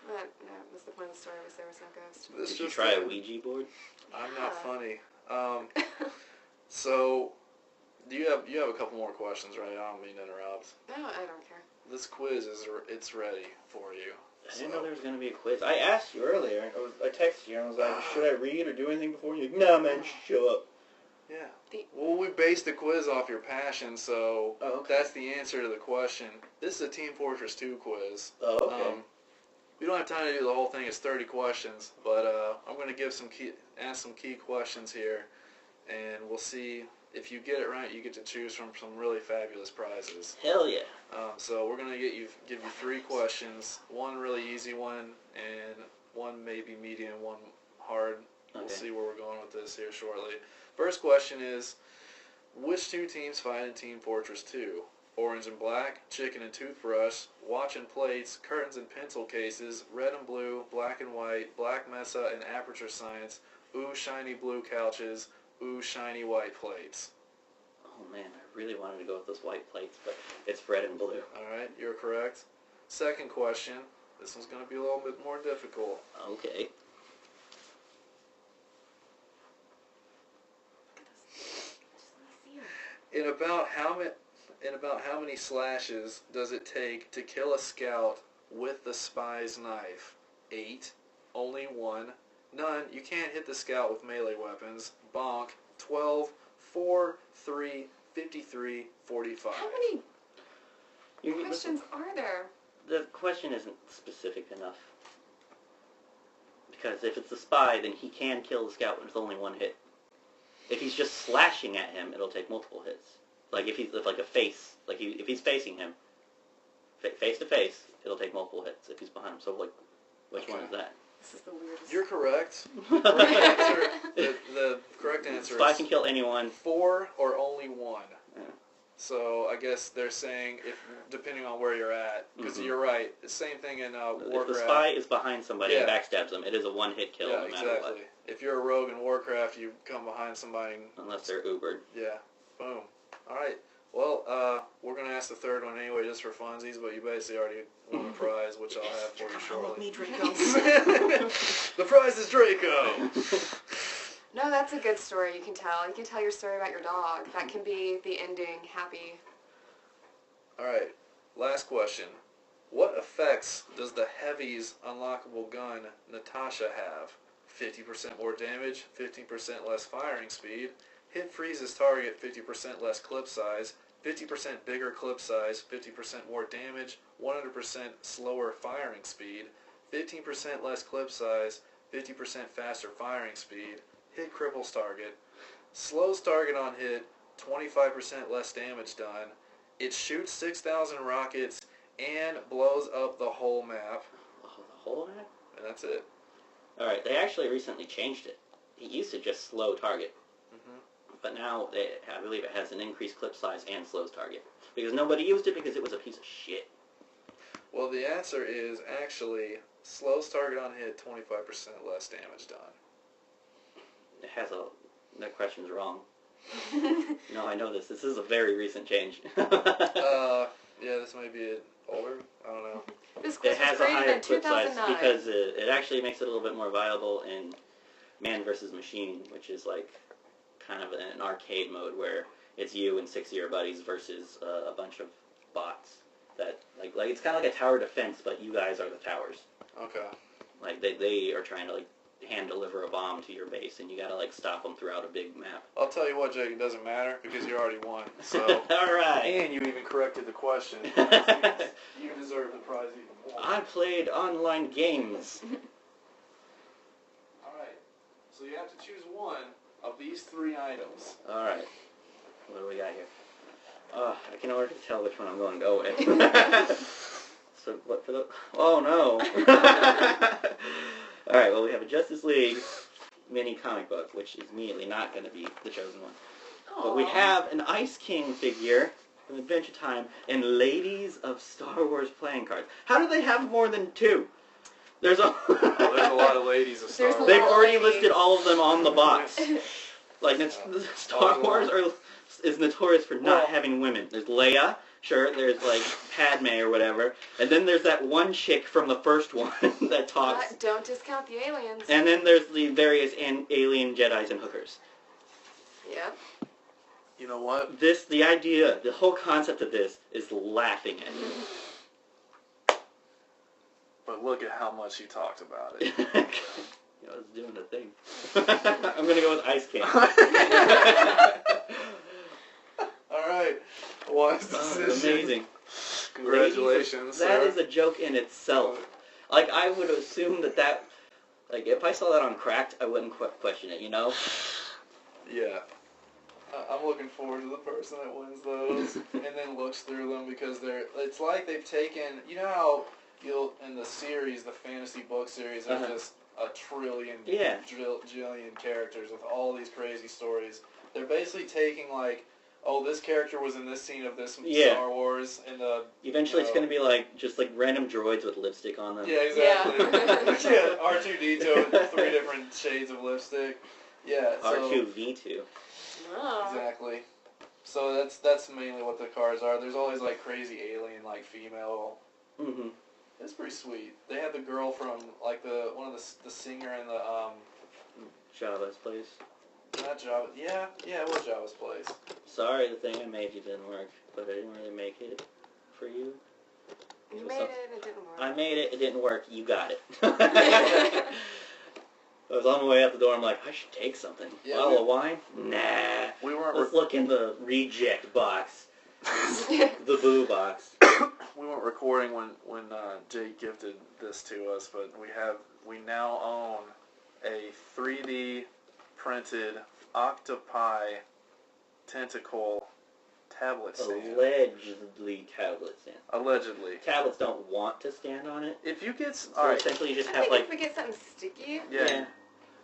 But that was the point of the story, was there was no ghost. Did you try a Ouija board? I'm not funny. So, you have a couple more questions, right? I don't mean to interrupt. No, I don't care. This quiz it's ready for you. I didn't know there was going to be a quiz. I asked you earlier. I texted you and I was like, should I read or do anything before? You're like, no, man, show up. Yeah. Well, we based the quiz off your passion, so that's the answer to the question. This is a Team Fortress 2 quiz. Oh, okay. We don't have time to do the whole thing. It's 30 questions, but I'm going to ask some key questions here, and we'll see if you get it right. You get to choose from some really fabulous prizes. Hell yeah. So we're going to give you 3 questions. One really easy one, and one maybe medium, one hard. We'll see where we're going with this here shortly. First question is, which 2 teams fight in Team Fortress 2? Orange and black, chicken and toothbrush, watch and plates, curtains and pencil cases, red and blue, black and white, black mesa and aperture science, ooh shiny blue couches, ooh shiny white plates. Oh man, I really wanted to go with those white plates, but it's red and blue. Alright, you're correct. Second question, this one's going to be a little bit more difficult. Okay. In about how many slashes does it take to kill a scout with the spy's knife? 8. Only 1. None. You can't hit the scout with melee weapons. Bonk. 12. 4. 3. 53. 45. How many questions are there? The question isn't specific enough. Because if it's the spy, then he can kill the scout with only 1 hit. If he's just slashing at him, it'll take multiple hits. Like if he's like a face, if he's facing him, face to face, it'll take multiple hits. If he's behind him, so which one is that? This is the weirdest. You're correct. The correct answer Spy is can kill anyone. 4 or only 1. Yeah. So I guess they're saying depending on where you're at, because you're right. The same thing in Warcraft. If the spy is behind somebody and backstabs them, it is a 1-hit kill no matter what. If you're a rogue in Warcraft, you come behind somebody. Unless they're Ubered. Yeah. Boom. All right. Well, we're going to ask the third one anyway just for funsies, but you basically already won a prize, which I'll have for you shortly. Me, Draco. The prize is Draco! No, that's a good story. You can tell. You can tell your story about your dog. That can be the ending happy. All right. Last question. What effects does the Heavy's unlockable gun Natasha have? 50% more damage, 15% less firing speed, hit freezes target 50% less clip size, 50% bigger clip size, 50% more damage, 100% slower firing speed, 15% less clip size, 50% faster firing speed, hit cripples target, slows target on hit, 25% less damage done. It shoots 6,000 rockets and blows up the whole map. Oh, the whole map? And that's it. Alright, they actually recently changed it. It used to just slow target. But now, I believe it has an increased clip size and slows target. Because nobody used it because it was a piece of shit. Well, the answer is actually slows target on hit, 25% less damage done. It has a... That question's wrong. No, I know this. This is a very recent change. Yeah, this might be older. I don't know. This It quiz was has a created higher in clip size 2009. because it actually makes it a little bit more viable in man versus machine, which is like kind of an arcade mode where it's you and 6 of your buddies versus a bunch of bots. That like it's kind of like a tower defense, but you guys are the towers. Okay. Like they are trying to like hand deliver a bomb to your base, and you gotta like stop them throughout a big map. I'll tell you what, Jake, it doesn't matter because you already won. So. All right. And you even corrected the question. You deserve the prize even more. I played online games. Alright. So you have to choose one of these 3 items. All right. What do we got here? I can already tell which one I'm going to go with. So what for the? Oh no! All right. Well, we have a Justice League mini comic book, which is immediately not going to be the chosen one. But we have an Ice King figure from Adventure Time and Ladies of Star Wars playing cards. How do they have more than 2? There's a. There's a lot of ladies of Star There's a Wars. They've lot of already ladies. listed all of them on the box. Like, Star Wars is notorious for not having women. There's Leia, sure, there's, like, Padme or whatever, and then there's that one chick from the first one that talks. But don't discount the aliens. And then there's the various alien Jedis and hookers. Yep. You know what? The idea, the whole concept of this is laughing at you. But look at how much you talked about it. You know, it's doing the thing. I'm going to go with Ice King. Alright. Wise decision. Amazing. Congratulations, That sir. is a joke in itself. Like, I would assume that... Like, if I saw that on Cracked, I wouldn't question it, you know? Yeah. I'm looking forward to the person that wins those and then looks through them because it's like they've taken, you know how in the series, the fantasy book series, there's just a trillion, jillion characters with all these crazy stories. They're basically taking like, oh, this character was in this scene of this Star Wars, and Eventually it's going to be like, just like random droids with lipstick on them. Yeah, exactly. Yeah. R2-D2 with 3 different shades of lipstick. Yeah. So, R2-V2. Oh. Exactly. So that's mainly what the cars are. There's always like crazy alien like female. Mm-hmm. It's pretty sweet. They had the girl from like the singer in the Java's place. not Java. Yeah, it was Java's place. Sorry, the thing I made you didn't work, but I didn't really make it for you. You made it didn't work. I made it didn't work, you got it. I was on my way out the door, I'm like, I should take something. Yeah, Bottle of wine? Nah. We weren't. Let's look in the reject box. The boo box. We weren't recording when Jake gifted this to us, but we now own a 3D printed octopi tentacle tablet stand. Allegedly tablet stand. Allegedly. Tablets don't want to stand on it. If you get So alright. essentially you just I have think like... if we get something sticky. Yeah.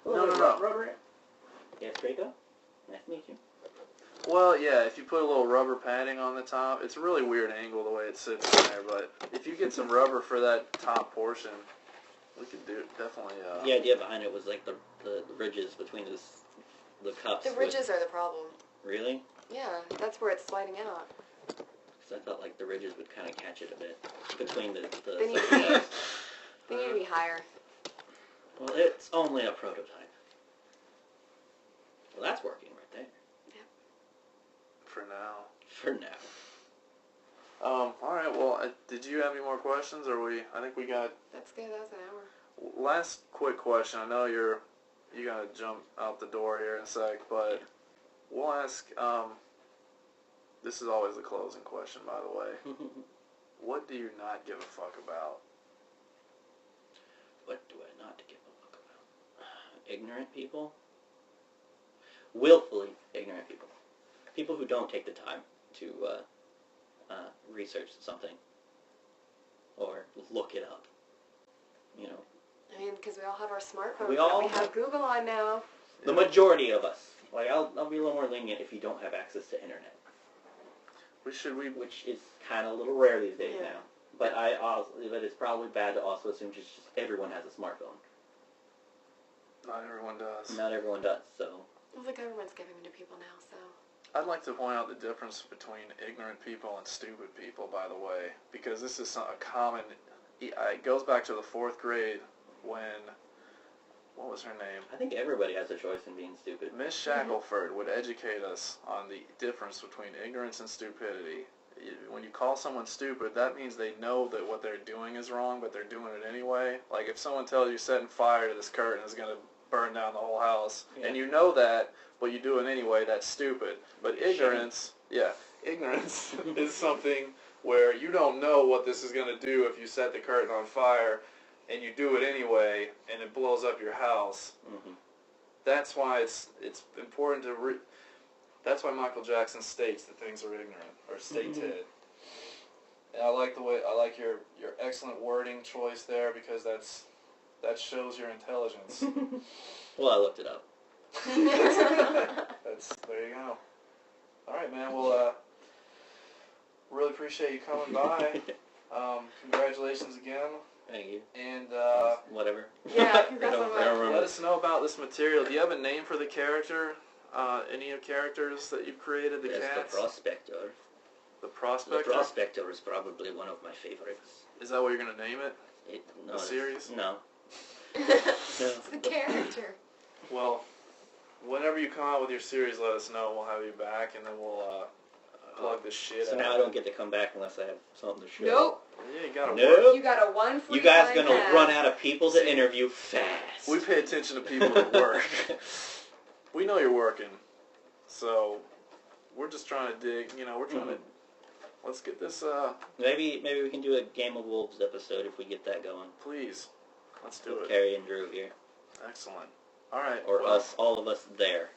No. No. Rubber. Yes, Draco. Nice to meet you. Well, yeah, if you put a little rubber padding on the top, it's a really weird angle the way it sits in there, but if you get some rubber for that top portion, we could do it, definitely. The idea behind it was like the ridges between the cups. The ridges are the problem. Really? Yeah, that's where it's sliding out. Because I thought like the ridges would kind of catch it a bit between the They need to be, they need to be higher. Well, it's only a prototype. Well, that's working right there. For now. For now. Alright, well, did you have any more questions, or I think we got... That's good, that's an hour. Last quick question. I know you gotta jump out the door here in a sec, but we'll ask, this is always the closing question, by the way. What do you not give a fuck about? What do I not give a fuck about? ignorant people. Willfully ignorant people. People who don't take the time to research something or look it up. You know. I mean, because we all have our smartphones. We have Google on now. The majority of us. Like, I'll be a little more lenient if you don't have access to internet. Which is kind of a little rare these days now. But but it's probably bad to also assume just everyone has a smartphone. Not everyone does. Not everyone does, so. Well, the government's giving them to people now, so. I'd like to point out the difference between ignorant people and stupid people, by the way, because this is a common. It goes back to the 4th grade when. What was her name? I think everybody has a choice in being stupid. Miss Shackelford would educate us on the difference between ignorance and stupidity. When you call someone stupid, that means they know that what they're doing is wrong, but they're doing it anyway. Like if someone tells you setting fire to this curtain is going to burn down the whole house, and you know that, but you do it anyway, that's stupid. But ignorance, ignorance is something where you don't know what this is going to do if you set the curtain on fire, and you do it anyway, and it blows up your house. Mm-hmm. That's why it's important to. That's why Michael Jackson states that things are ignorant or stated. And I like your excellent wording choice there because that shows your intelligence. Well, I looked it up. There you go. All right, man. Well, really appreciate you coming by. Congratulations again. Thank you. And whatever. Yeah, congrats on that. Let us know about this material. Do you have a name for the character? Any of the characters that you've created? The cats? The Prospector. The Prospector? The Prospector is probably one of my favorites. Is that what you're going to name it? No, the series? No. It's the character. Well, whenever you come out with your series, let us know. We'll have you back, and then we'll plug this shit out. So now I don't get to come back unless I have something to show. Nope. Yeah, you got to Nope. You got a 1:45. You guys going to run out of people to interview fast. We pay attention to people that work. We know you're working, so we're just trying to dig. We're trying to. Let's get this. Maybe we can do a Game of Wolves episode if we get that going. Please, let's do it. Carrie and Drew here. Excellent. All right. Or all of us there.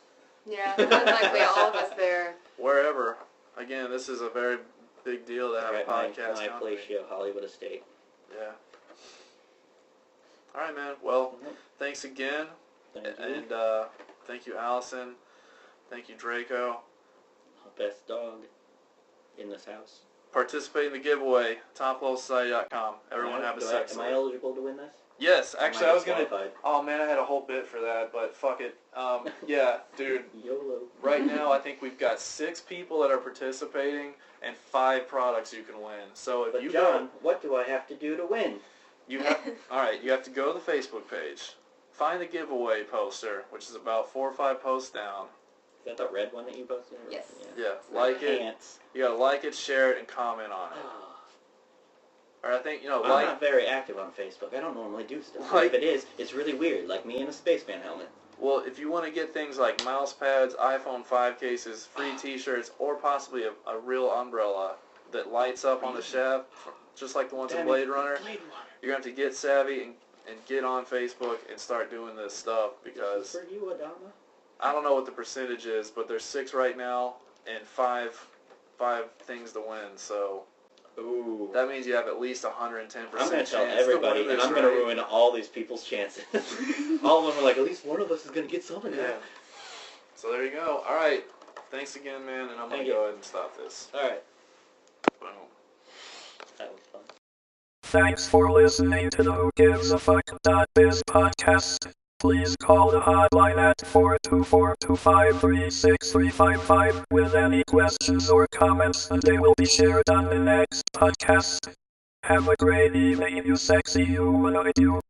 Yeah, unlikely all of us there. Wherever. Again, this is a very big deal to have a podcast. My place show, Hollywood Estate. Yeah. All right, man. Well, thanks again. Thank you. And thank you, Allison. Thank you, Draco. Best dog in this house. Participate in the giveaway. TopLevelSociety.com. Everyone have a sex Am I eligible to win this? Yes, actually, I was gonna. qualified? Oh man, I had a whole bit for that, but fuck it. Yeah, dude. YOLO. Right now, I think we've got 6 people that are participating and 5 products you can win. So if But you John, what do I have to do to win? you have all right. You have to go to the Facebook page, find the giveaway poster, which is about 4 or 5 posts down. Is that the red one that you posted? Yes. Yeah, like it. Pants. You gotta like it, share it, and comment on it. Or I think I'm not very active on Facebook. I don't normally do stuff. Like- If it is, it's really weird, like me in a spaceman helmet. Well, if you want to get things like mouse pads, iPhone 5 cases, free T-shirts, or possibly a real umbrella that lights up on the shaft, just like the ones in Blade Runner, you're going to have to get savvy and get on Facebook and start doing this stuff because This is for you, Adama. I don't know what the percentage is, but there's 6 right now and 5 things to win. So Ooh. that means you have at least 110% I'm going to tell chance everybody, to win and this, I'm going to right? ruin all these people's chances. All of them are like, at least one of us is going to get something. Yeah. So there you go. All right. Thanks again, man, and I'm going Thank to you. go ahead and stop this. All right. Boom. That was fun. Thanks for listening to the Who Gives a Fuck.biz podcast. Please call the hotline at 424-253-6355 with any questions or comments, and they will be shared on the next podcast. Have a great evening, you sexy humanoid, you.